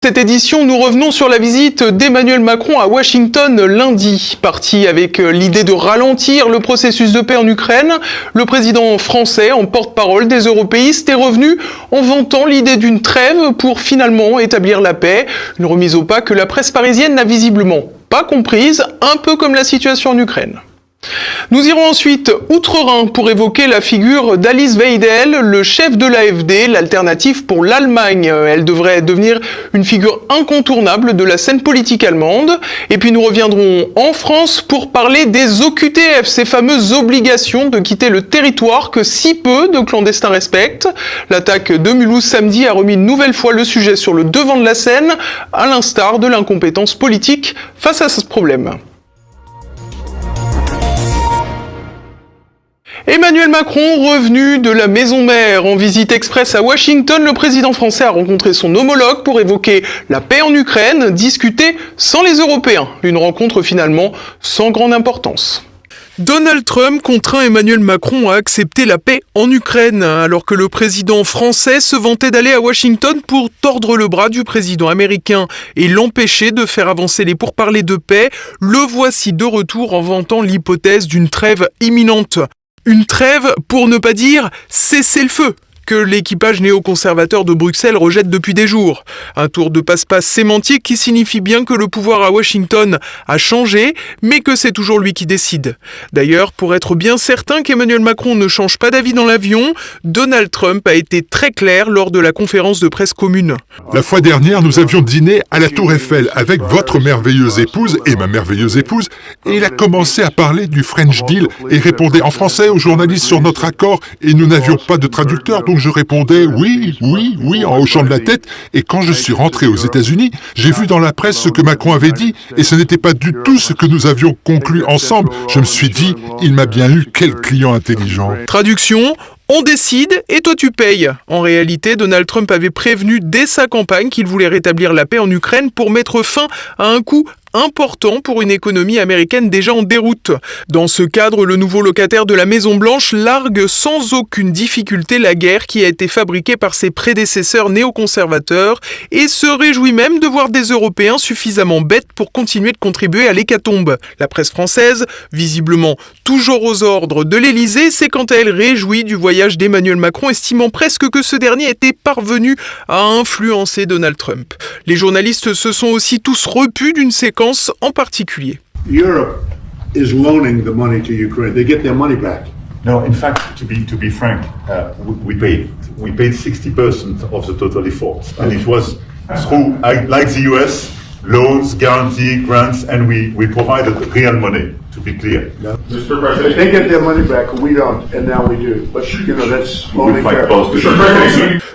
Cette édition, nous revenons sur la visite d'Emmanuel Macron à Washington lundi. Parti avec l'idée de ralentir le processus de paix en Ukraine, le président français, en porte-parole des européistes, est revenu en vantant l'idée d'une trêve pour finalement établir la paix. Une remise au pas que la presse parisienne n'a visiblement pas comprise, un peu comme la situation en Ukraine. Nous irons ensuite outre-Rhin pour évoquer la figure d'Alice Weidel, le chef de l'AfD, l'alternative pour l'Allemagne. Elle devrait devenir une figure incontournable de la scène politique allemande. Et puis nous reviendrons en France pour parler des OQTF, ces fameuses obligations de quitter le territoire que si peu de clandestins respectent. L'attaque de Mulhouse samedi a remis une nouvelle fois le sujet sur le devant de la scène, à l'instar de l'incompétence politique face à ce problème. Emmanuel Macron, revenu de la maison mère en visite express à Washington, le président français a rencontré son homologue pour évoquer la paix en Ukraine, discutée sans les Européens. Une rencontre finalement sans grande importance. Donald Trump contraint Emmanuel Macron à accepter la paix en Ukraine, alors que le président français se vantait d'aller à Washington pour tordre le bras du président américain et l'empêcher de faire avancer les pourparlers de paix. Le voici de retour en vantant l'hypothèse d'une trêve imminente. Une trêve pour ne pas dire cesser le feu, que l'équipage néoconservateur de Bruxelles rejette depuis des jours. Un tour de passe-passe sémantique qui signifie bien que le pouvoir à Washington a changé, mais que c'est toujours lui qui décide. D'ailleurs, pour être bien certain qu'Emmanuel Macron ne change pas d'avis dans l'avion, Donald Trump a été très clair lors de la conférence de presse commune. La fois dernière, nous avions dîné à la Tour Eiffel avec votre merveilleuse épouse et ma merveilleuse épouse, et il a commencé à parler du French Deal et répondait en français aux journalistes sur notre accord, et nous n'avions pas de traducteur, donc je répondais oui, en hochant de la tête, et quand je suis rentré aux États-Unis, j'ai vu dans la presse ce que Macron avait dit, et ce n'était pas du tout ce que nous avions conclu ensemble. Je me suis dit, il m'a bien eu, quel client intelligent. Traduction, on décide et toi tu payes. En réalité, Donald Trump avait prévenu dès sa campagne qu'il voulait rétablir la paix en Ukraine pour mettre fin à un coût important pour une économie américaine déjà en déroute. Dans ce cadre, le nouveau locataire de la Maison-Blanche largue sans aucune difficulté la guerre qui a été fabriquée par ses prédécesseurs néoconservateurs et se réjouit même de voir des Européens suffisamment bêtes pour continuer de contribuer à l'hécatombe. La presse française, visiblement toujours aux ordres de l'Élysée, s'est quant à elle réjouie du voyage d'Emmanuel Macron, estimant presque que ce dernier était parvenu à influencer Donald Trump. Les journalistes se sont aussi tous repus d'une séquence en particulier. Europe is loaning the money to Ukraine. They get their money back. No, in fact, to be frank, we paid 60% of the total effort, and it was through, like the US, loans, guarantee, grants, and we provided real money. To be clear, Mr. President, they get their money back, we don't, and now we do. But that's only fair.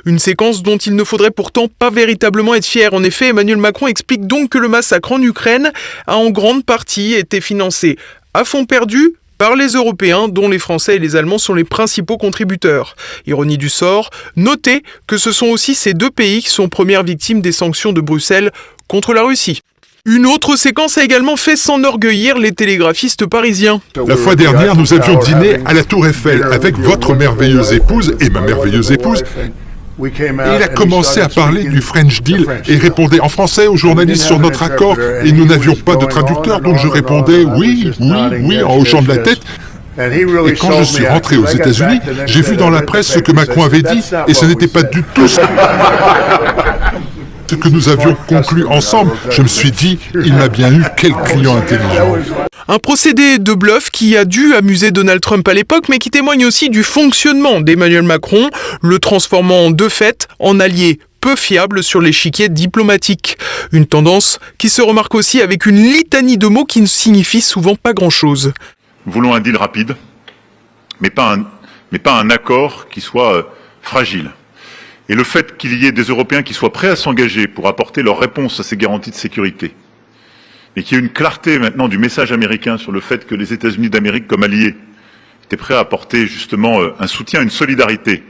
Une séquence dont il ne faudrait pourtant pas véritablement être fier. En effet, Emmanuel Macron explique donc que le massacre en Ukraine a en grande partie été financé à fonds perdus par les Européens, dont les Français et les Allemands sont les principaux contributeurs. Ironie du sort, notez que ce sont aussi ces deux pays qui sont premières victimes des sanctions de Bruxelles contre la Russie. Une autre séquence a également fait s'enorgueillir les télégraphistes parisiens. La fois dernière, nous avions dîné à la Tour Eiffel avec votre merveilleuse épouse et ma merveilleuse épouse, et il a commencé à parler du French Deal et répondait en français aux journalistes sur notre accord, et nous n'avions pas de traducteur, donc je répondais oui, en hochant de la tête. Et quand je suis rentré aux États-Unis, j'ai vu dans la presse ce que Macron avait dit, et ce n'était pas du tout ce que nous avions conclu ensemble. Je me suis dit, il m'a bien eu, quel client intelligent. Un procédé de bluff qui a dû amuser Donald Trump à l'époque, mais qui témoigne aussi du fonctionnement d'Emmanuel Macron, le transformant de fait en allié peu fiable sur l'échiquier diplomatique. Une tendance qui se remarque aussi avec une litanie de mots qui ne signifient souvent pas grand-chose. Nous voulons un deal rapide, mais pas un accord qui soit fragile. Et le fait qu'il y ait des Européens qui soient prêts à s'engager pour apporter leur réponse à ces garanties de sécurité, et qu'il y ait une clarté maintenant du message américain sur le fait que les États-Unis d'Amérique, comme alliés, étaient prêts à apporter justement un soutien, une solidarité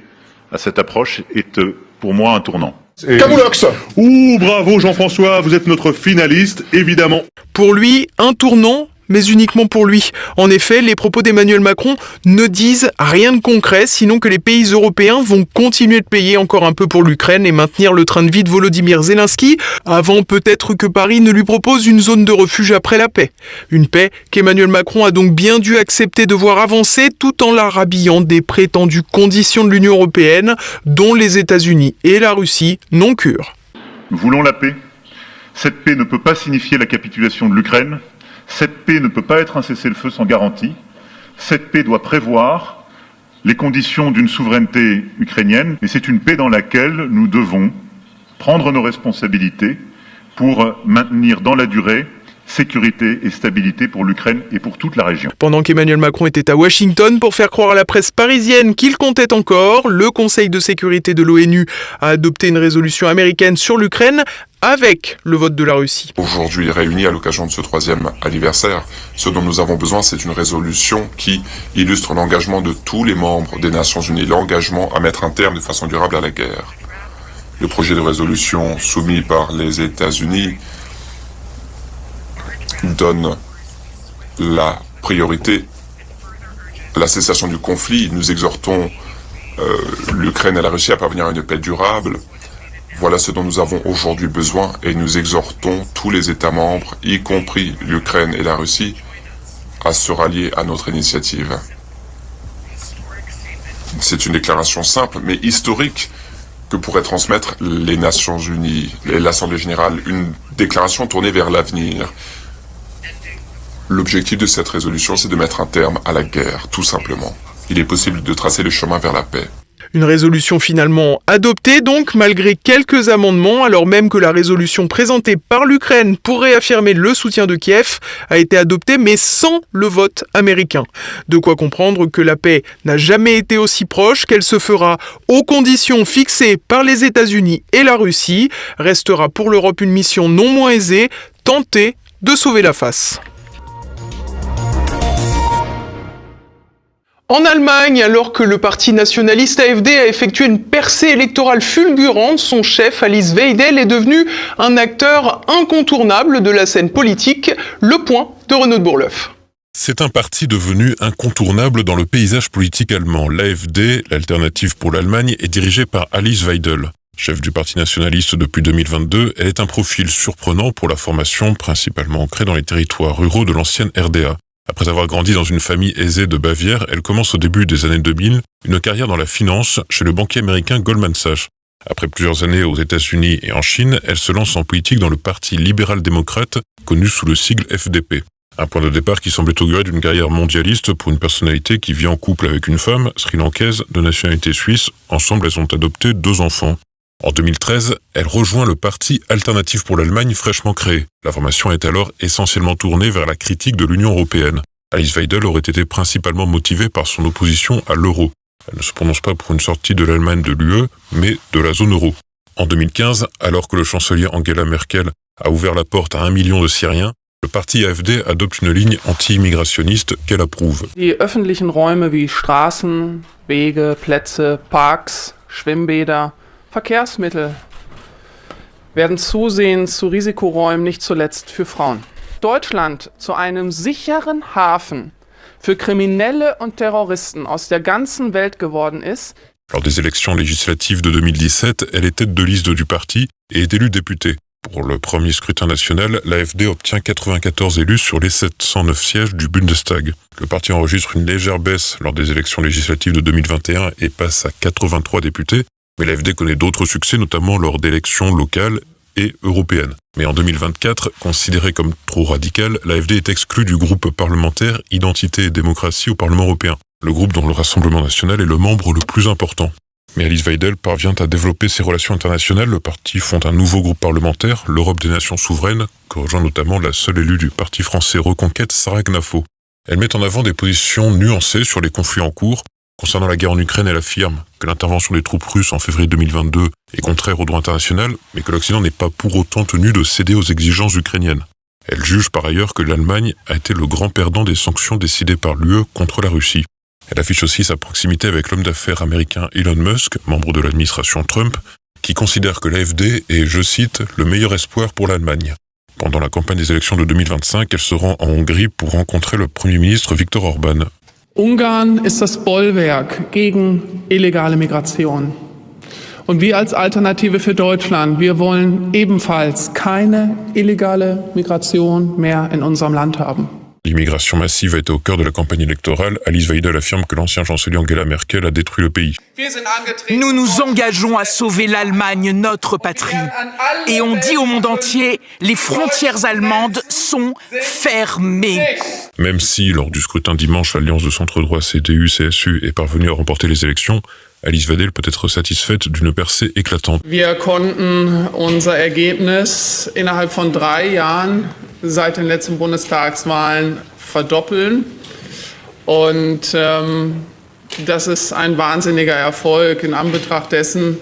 à cette approche, est pour moi un tournant. Camoulox. Ouh, bravo Jean-François, vous êtes notre finaliste, évidemment. Pour lui, un tournant, mais uniquement pour lui. En effet, les propos d'Emmanuel Macron ne disent rien de concret, sinon que les pays européens vont continuer de payer encore un peu pour l'Ukraine et maintenir le train de vie de Volodymyr Zelensky, avant peut-être que Paris ne lui propose une zone de refuge après la paix. Une paix qu'Emmanuel Macron a donc bien dû accepter de voir avancer tout en la rhabillant des prétendues conditions de l'Union européenne, dont les États-Unis et la Russie n'ont cure. Nous voulons la paix. Cette paix ne peut pas signifier la capitulation de l'Ukraine. Cette paix ne peut pas être un cessez-le-feu sans garantie. Cette paix doit prévoir les conditions d'une souveraineté ukrainienne, et c'est une paix dans laquelle nous devons prendre nos responsabilités pour maintenir dans la durée sécurité et stabilité pour l'Ukraine et pour toute la région. Pendant qu'Emmanuel Macron était à Washington pour faire croire à la presse parisienne qu'il comptait encore, le Conseil de sécurité de l'ONU a adopté une résolution américaine sur l'Ukraine avec le vote de la Russie. Aujourd'hui réunis à l'occasion de ce 3e anniversaire, ce dont nous avons besoin, c'est une résolution qui illustre l'engagement de tous les membres des Nations Unies, l'engagement à mettre un terme de façon durable à la guerre. Le projet de résolution soumis par les États-Unis donne la priorité à la cessation du conflit. Nous exhortons l'Ukraine et la Russie à parvenir à une paix durable. Voilà ce dont nous avons aujourd'hui besoin et nous exhortons tous les États membres, y compris l'Ukraine et la Russie, à se rallier à notre initiative. C'est une déclaration simple mais historique que pourraient transmettre les Nations Unies et l'Assemblée générale, une déclaration tournée vers l'avenir. L'objectif de cette résolution, c'est de mettre un terme à la guerre, tout simplement. Il est possible de tracer le chemin vers la paix. Une résolution finalement adoptée donc, malgré quelques amendements, alors même que la résolution présentée par l'Ukraine pour réaffirmer le soutien de Kiev a été adoptée, mais sans le vote américain. De quoi comprendre que la paix n'a jamais été aussi proche, qu'elle se fera aux conditions fixées par les États-Unis et la Russie. Restera pour l'Europe une mission non moins aisée, tenter de sauver la face. En Allemagne, alors que le parti nationaliste AfD a effectué une percée électorale fulgurante, son chef Alice Weidel est devenu un acteur incontournable de la scène politique. Le point de Renaud de Bourleuf. C'est un parti devenu incontournable dans le paysage politique allemand. L'AfD, l'Alternative pour l'Allemagne, est dirigée par Alice Weidel. Chef du parti nationaliste depuis 2022, elle est un profil surprenant pour la formation principalement ancrée dans les territoires ruraux de l'ancienne RDA. Après avoir grandi dans une famille aisée de Bavière, elle commence au début des années 2000 une carrière dans la finance chez le banquier américain Goldman Sachs. Après plusieurs années aux États-Unis et en Chine, elle se lance en politique dans le parti libéral-démocrate, connu sous le sigle FDP. Un point de départ qui semblait augurer d'une carrière mondialiste pour une personnalité qui vit en couple avec une femme sri-lankaise de nationalité suisse. Ensemble, elles ont adopté 2 enfants. En 2013, elle rejoint le parti Alternative pour l'Allemagne fraîchement créé. La formation est alors essentiellement tournée vers la critique de l'Union européenne. Alice Weidel aurait été principalement motivée par son opposition à l'euro. Elle ne se prononce pas pour une sortie de l'Allemagne de l'UE, mais de la zone euro. En 2015, alors que le chancelier Angela Merkel a ouvert la porte à 1 million de Syriens, le parti AfD adopte une ligne anti-immigrationniste qu'elle approuve. Die öffentlichen Räume wie Straßen, Wege, Plätze, Parks, Schwimmbäder, Verkehrsmittel werden zusehends zu Risikoräumen, nicht zuletzt für Frauen. Deutschland zu einem sicheren Hafen für Kriminelle und Terroristen aus der ganzen Welt geworden ist. Lors des élections législatives de 2017, elle est tête de liste du parti et est élue députée. Pour le premier scrutin national, l'AfD obtient 94 élus sur les 709 sièges du Bundestag. Le parti enregistre une légère baisse lors des élections législatives de 2021 et passe à 83 députés. Mais l'AfD connaît d'autres succès, notamment lors d'élections locales et européennes. Mais en 2024, considérée comme trop radicale, l'AfD est exclue du groupe parlementaire Identité et démocratie au Parlement européen, le groupe dont le Rassemblement national est le membre le plus important. Mais Alice Weidel parvient à développer ses relations internationales. Le parti fonde un nouveau groupe parlementaire, l'Europe des nations souveraines, que rejoint notamment la seule élue du parti français Reconquête, Sarah Gnafo. Elle met en avant des positions nuancées sur les conflits en cours. Concernant la guerre en Ukraine, elle affirme que l'intervention des troupes russes en février 2022 est contraire au droit international, mais que l'Occident n'est pas pour autant tenu de céder aux exigences ukrainiennes. Elle juge par ailleurs que l'Allemagne a été le grand perdant des sanctions décidées par l'UE contre la Russie. Elle affiche aussi sa proximité avec l'homme d'affaires américain Elon Musk, membre de l'administration Trump, qui considère que l'AfD est, je cite, le meilleur espoir pour l'Allemagne. Pendant la campagne des élections de 2025, elle se rend en Hongrie pour rencontrer le Premier ministre Viktor Orban. Ungarn ist das Bollwerk gegen illegale Migration. Und wir als Alternative für Deutschland, wir wollen ebenfalls keine illegale Migration mehr in unserem Land haben. L'immigration massive a été au cœur de la campagne électorale. Alice Weidel affirme que l'ancien chancelier Angela Merkel a détruit le pays. Nous nous engageons à sauver l'Allemagne, notre patrie. Et on dit au monde entier, les frontières allemandes sont fermées. Même si, lors du scrutin dimanche, l'alliance de centre-droit CDU-CSU est parvenue à remporter les élections, Alice Weidel peut être satisfaite d'une percée éclatante. Wir konnten unser Ergebnis innerhalb von 3 Jahren seit den letzten Bundestagswahlen verdoppeln. Und das ist ein wahnsinniger Erfolg in Anbetracht dessen,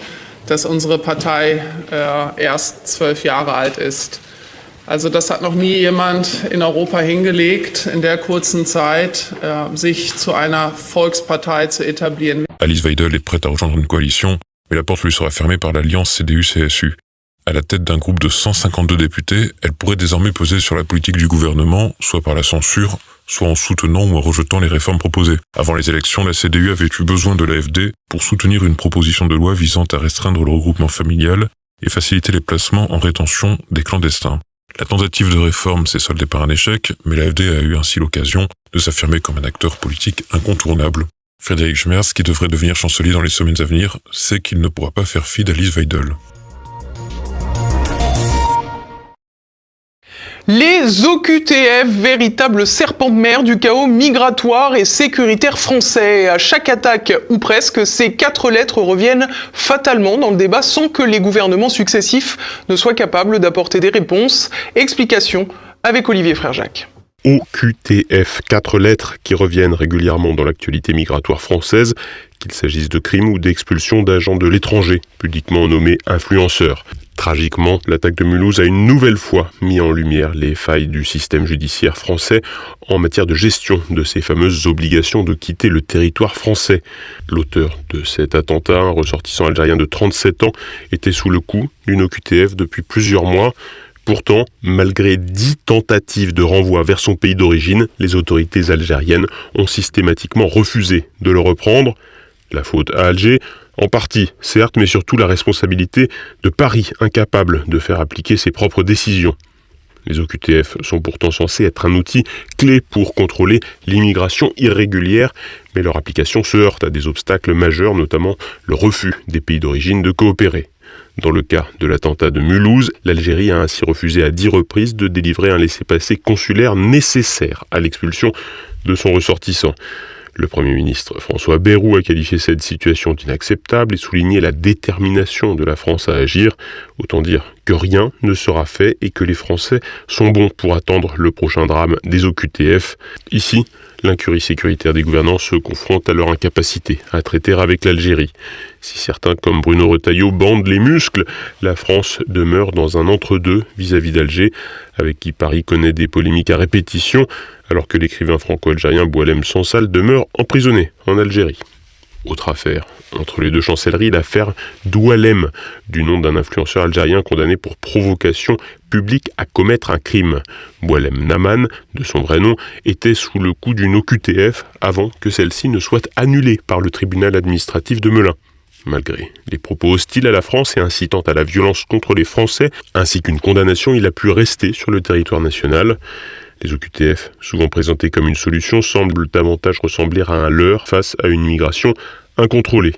dass unsere Partei erst 12 Jahre alt ist. Also das hat noch nie jemand in Europa hingelegt, in der kurzen Zeit sich zu einer Volkspartei zu etablieren. Alice Weidel est prête à rejoindre une coalition, mais la porte lui sera fermée par l'alliance CDU-CSU. À la tête d'un groupe de 152 députés, elle pourrait désormais peser sur la politique du gouvernement, soit par la censure, soit en soutenant ou en rejetant les réformes proposées. Avant les élections, la CDU avait eu besoin de l'AfD pour soutenir une proposition de loi visant à restreindre le regroupement familial et faciliter les placements en rétention des clandestins. La tentative de réforme s'est soldée par un échec, mais l'AfD a eu ainsi l'occasion de s'affirmer comme un acteur politique incontournable. Friedrich Schmerz, qui devrait devenir chancelier dans les semaines à venir, sait qu'il ne pourra pas faire fi d'Alice Weidel. Les OQTF, véritables serpents de mer du chaos migratoire et sécuritaire français. À chaque attaque, ou presque, ces 4 lettres reviennent fatalement dans le débat sans que les gouvernements successifs ne soient capables d'apporter des réponses. Explication avec Olivier Frère-Jacques. OQTF, 4 lettres qui reviennent régulièrement dans l'actualité migratoire française, qu'il s'agisse de crimes ou d'expulsions d'agents de l'étranger, pudiquement nommés influenceurs. Tragiquement, l'attaque de Mulhouse a une nouvelle fois mis en lumière les failles du système judiciaire français en matière de gestion de ces fameuses obligations de quitter le territoire français. L'auteur de cet attentat, un ressortissant algérien de 37 ans, était sous le coup d'une OQTF depuis plusieurs mois. Pourtant, malgré 10 tentatives de renvoi vers son pays d'origine, les autorités algériennes ont systématiquement refusé de le reprendre. La faute à Alger, en partie, certes, mais surtout la responsabilité de Paris, incapable de faire appliquer ses propres décisions. Les OQTF sont pourtant censés être un outil clé pour contrôler l'immigration irrégulière, mais leur application se heurte à des obstacles majeurs, notamment le refus des pays d'origine de coopérer. Dans le cas de l'attentat de Mulhouse, l'Algérie a ainsi refusé à 10 reprises de délivrer un laissez-passer consulaire nécessaire à l'expulsion de son ressortissant. Le Premier ministre François Bayrou a qualifié cette situation d'inacceptable et souligné la détermination de la France à agir. Autant dire que rien ne sera fait et que les Français sont bons pour attendre le prochain drame des OQTF. Ici, l'incurie sécuritaire des gouvernants se confronte à leur incapacité à traiter avec l'Algérie. Si certains, comme Bruno Retailleau, bandent les muscles, la France demeure dans un entre-deux vis-à-vis d'Alger, avec qui Paris connaît des polémiques à répétition, alors que l'écrivain franco-algérien Boualem Sansal demeure emprisonné en Algérie. Autre affaire, entre les deux chancelleries, l'affaire Doualem, du nom d'un influenceur algérien condamné pour provocation publique à commettre un crime. Boualem Naman, de son vrai nom, était sous le coup d'une OQTF avant que celle-ci ne soit annulée par le tribunal administratif de Melun. Malgré les propos hostiles à la France et incitant à la violence contre les Français, ainsi qu'une condamnation, il a pu rester sur le territoire national. Les OQTF, souvent présentés comme une solution, semblent davantage ressembler à un leurre face à une migration incontrôlée.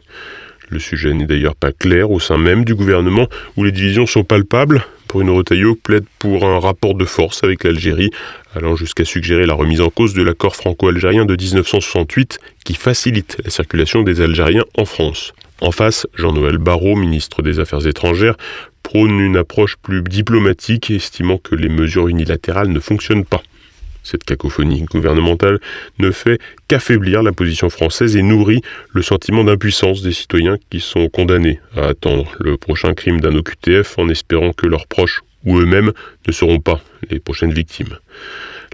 Le sujet n'est d'ailleurs pas clair au sein même du gouvernement où les divisions sont palpables. Bruno Retailleau plaide pour un rapport de force avec l'Algérie, allant jusqu'à suggérer la remise en cause de l'accord franco-algérien de 1968 qui facilite la circulation des Algériens en France. En face, Jean-Noël Barrot, ministre des Affaires étrangères, prône une approche plus diplomatique, estimant que les mesures unilatérales ne fonctionnent pas. Cette cacophonie gouvernementale ne fait qu'affaiblir la position française et nourrit le sentiment d'impuissance des citoyens qui sont condamnés à attendre le prochain crime d'un OQTF en espérant que leurs proches ou eux-mêmes ne seront pas les prochaines victimes.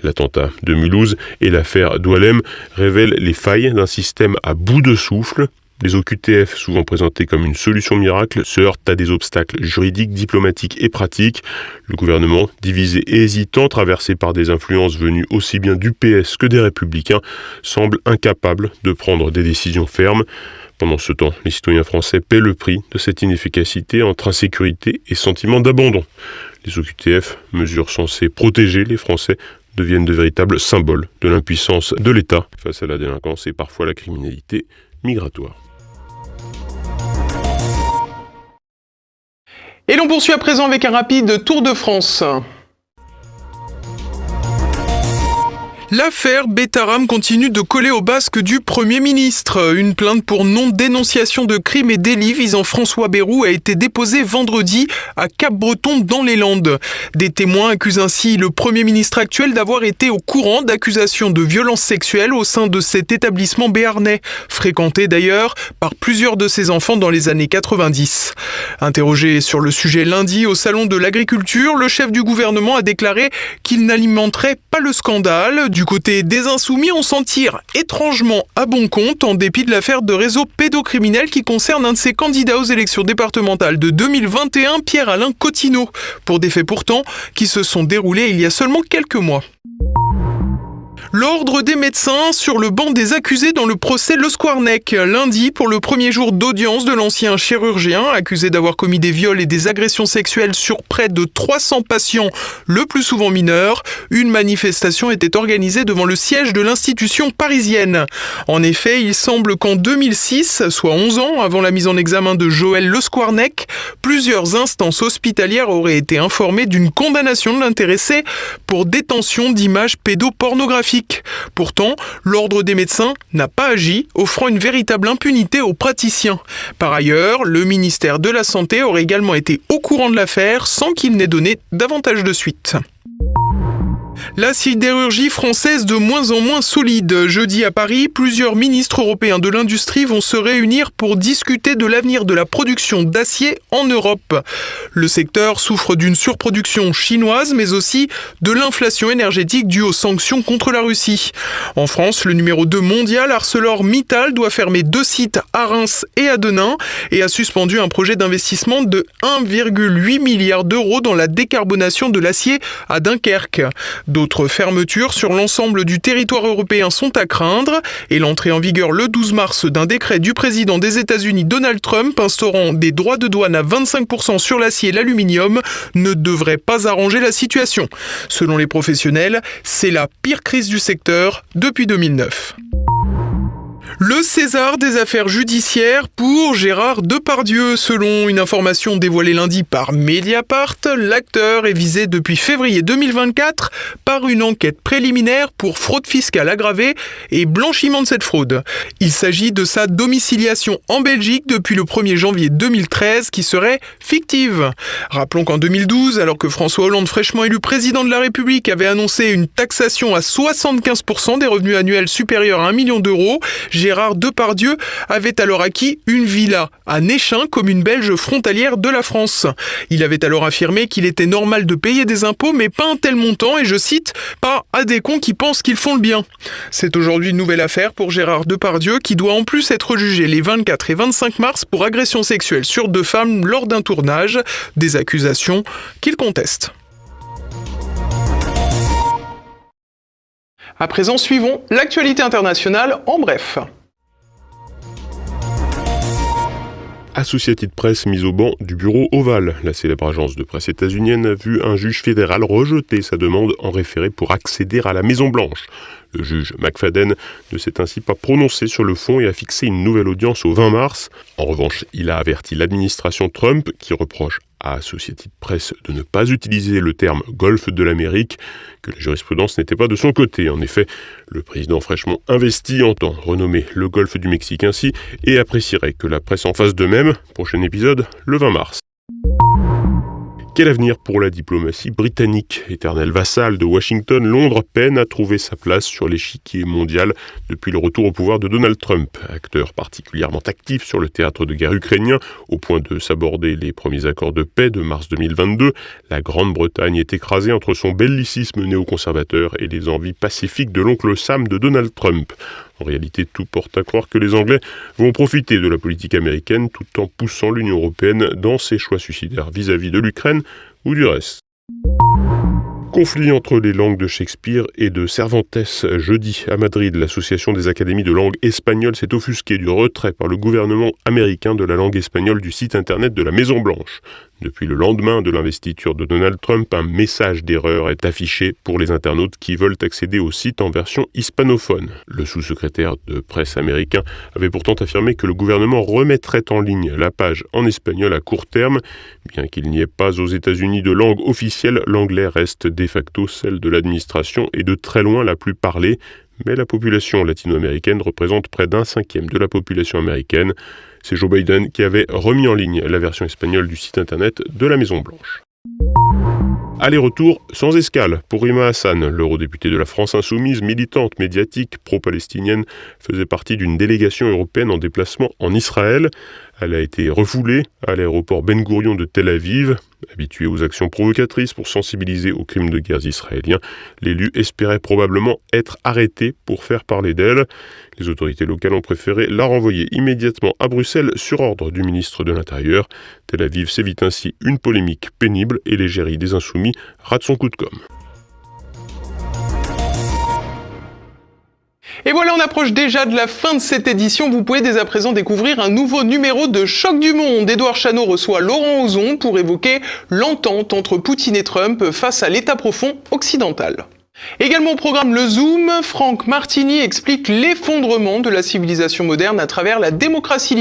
L'attentat de Mulhouse et l'affaire Doualem révèlent les failles d'un système à bout de souffle. Les OQTF, souvent présentés comme une solution miracle, se heurtent à des obstacles juridiques, diplomatiques et pratiques. Le gouvernement, divisé et hésitant, traversé par des influences venues aussi bien du PS que des Républicains, semble incapable de prendre des décisions fermes. Pendant ce temps, les citoyens français paient le prix de cette inefficacité entre insécurité et sentiment d'abandon. Les OQTF, mesures censées protéger les Français, deviennent de véritables symboles de l'impuissance de l'État face à la délinquance et parfois la criminalité migratoire. Et l'on poursuit à présent avec un rapide tour de France. L'affaire Betaram continue de coller au basque du Premier ministre. Une plainte pour non-dénonciation de crimes et délits visant François Bayrou a été déposée vendredi à Cap-Breton dans les Landes. Des témoins accusent ainsi le Premier ministre actuel d'avoir été au courant d'accusations de violences sexuelles au sein de cet établissement béarnais, fréquenté d'ailleurs par plusieurs de ses enfants dans les années 90. Interrogé sur le sujet lundi au Salon de l'Agriculture, le chef du gouvernement a déclaré qu'il n'alimenterait pas le scandale. Du côté des Insoumis, on s'en tire étrangement à bon compte en dépit de l'affaire de réseau pédocriminel qui concerne un de ses candidats aux élections départementales de 2021, Pierre-Alain Cotineau, pour des faits pourtant qui se sont déroulés il y a seulement quelques mois. L'ordre des médecins sur le banc des accusés dans le procès Le Squarnec. Lundi, pour le premier jour d'audience de l'ancien chirurgien, accusé d'avoir commis des viols et des agressions sexuelles sur près de 300 patients, le plus souvent mineurs, une manifestation était organisée devant le siège de l'institution parisienne. En effet, il semble qu'en 2006, soit 11 ans avant la mise en examen de Joël Le Squarnec, plusieurs instances hospitalières auraient été informées d'une condamnation de l'intéressé pour détention d'images pédopornographiques. Pourtant, l'ordre des médecins n'a pas agi, offrant une véritable impunité aux praticiens. Par ailleurs, le ministère de la Santé aurait également été au courant de l'affaire sans qu'il n'ait donné davantage de suite. La sidérurgie française de moins en moins solide. Jeudi à Paris, plusieurs ministres européens de l'industrie vont se réunir pour discuter de l'avenir de la production d'acier en Europe. Le secteur souffre d'une surproduction chinoise, mais aussi de l'inflation énergétique due aux sanctions contre la Russie. En France, le numéro 2 mondial, ArcelorMittal, doit fermer 2 sites à Reims et à Denain et a suspendu un projet d'investissement de 1,8 milliard d'euros dans la décarbonation de l'acier à Dunkerque. D'autres fermetures sur l'ensemble du territoire européen sont à craindre et l'entrée en vigueur le 12 mars d'un décret du président des États-Unis Donald Trump instaurant des droits de douane à 25% sur l'acier et l'aluminium ne devrait pas arranger la situation. Selon les professionnels, c'est la pire crise du secteur depuis 2009. Le César des affaires judiciaires pour Gérard Depardieu. Selon une information dévoilée lundi par Mediapart, l'acteur est visé depuis février 2024 par une enquête préliminaire pour fraude fiscale aggravée et blanchiment de cette fraude. Il s'agit de sa domiciliation en Belgique depuis le 1er janvier 2013 qui serait fictive. Rappelons qu'en 2012, alors que François Hollande, fraîchement élu président de la République, avait annoncé une taxation à 75% des revenus annuels supérieurs à 1 million d'euros, Gérard Depardieu avait alors acquis une villa à Néchin, commune belge frontalière de la France. Il avait alors affirmé qu'il était normal de payer des impôts, mais pas un tel montant, et je cite, « pas à des cons qui pensent qu'ils font le bien ». C'est aujourd'hui une nouvelle affaire pour Gérard Depardieu, qui doit en plus être jugé les 24 et 25 mars pour agression sexuelle sur 2 femmes lors d'un tournage, des accusations qu'il conteste. À présent, suivons l'actualité internationale en bref. Associated Press mise au banc du bureau Oval. La célèbre agence de presse états-unienne a vu un juge fédéral rejeter sa demande en référé pour accéder à la Maison-Blanche. Le juge McFadden ne s'est ainsi pas prononcé sur le fond et a fixé une nouvelle audience au 20 mars. En revanche, il a averti l'administration Trump, qui reproche à Associated Press de ne pas utiliser le terme « Golfe de l'Amérique », que la jurisprudence n'était pas de son côté. En effet, le président fraîchement investi entend renommer le Golfe du Mexique ainsi et apprécierait que la presse en fasse de même. Prochain épisode, le 20 mars. Quel avenir pour la diplomatie britannique? Éternel vassal de Washington, Londres peine à trouver sa place sur l'échiquier mondial depuis le retour au pouvoir de Donald Trump. Acteur particulièrement actif sur le théâtre de guerre ukrainien, au point de s'aborder les premiers accords de paix de mars 2022, la Grande-Bretagne est écrasée entre son bellicisme néoconservateur et les envies pacifiques de l'oncle Sam de Donald Trump. En réalité, tout porte à croire que les Anglais vont profiter de la politique américaine tout en poussant l'Union européenne dans ses choix suicidaires vis-à-vis de l'Ukraine ou du reste. Conflit entre les langues de Shakespeare et de Cervantes. Jeudi, à Madrid, l'association des académies de langue espagnole s'est offusquée du retrait par le gouvernement américain de la langue espagnole du site internet de la Maison-Blanche. Depuis le lendemain de l'investiture de Donald Trump, un message d'erreur est affiché pour les internautes qui veulent accéder au site en version hispanophone. Le sous-secrétaire de presse américain avait pourtant affirmé que le gouvernement remettrait en ligne la page en espagnol à court terme. Bien qu'il n'y ait pas aux États-Unis de langue officielle, l'anglais reste de facto celle de l'administration et de très loin la plus parlée. Mais la population latino-américaine représente près d'un cinquième de la population américaine. C'est Joe Biden qui avait remis en ligne la version espagnole du site internet de la Maison-Blanche. Aller-retour sans escale pour Rima Hassan, l'eurodéputée de la France insoumise, militante médiatique pro-palestinienne, faisait partie d'une délégation européenne en déplacement en Israël. Elle a été refoulée à l'aéroport Ben Gourion de Tel Aviv. Habituée aux actions provocatrices pour sensibiliser aux crimes de guerre israéliens, l'élu espérait probablement être arrêtée pour faire parler d'elle. Les autorités locales ont préféré la renvoyer immédiatement à Bruxelles sur ordre du ministre de l'Intérieur. Tel Aviv s'évite ainsi une polémique pénible et l'égérie des Insoumis rate son coup de com'. Et voilà, on approche déjà de la fin de cette édition. Vous pouvez dès à présent découvrir un nouveau numéro de Choc du Monde. Édouard Chano reçoit Laurent Ozon pour évoquer l'entente entre Poutine et Trump face à l'État profond occidental. Également au programme Le Zoom, Franck Martini explique l'effondrement de la civilisation moderne à travers la démocratie libérale.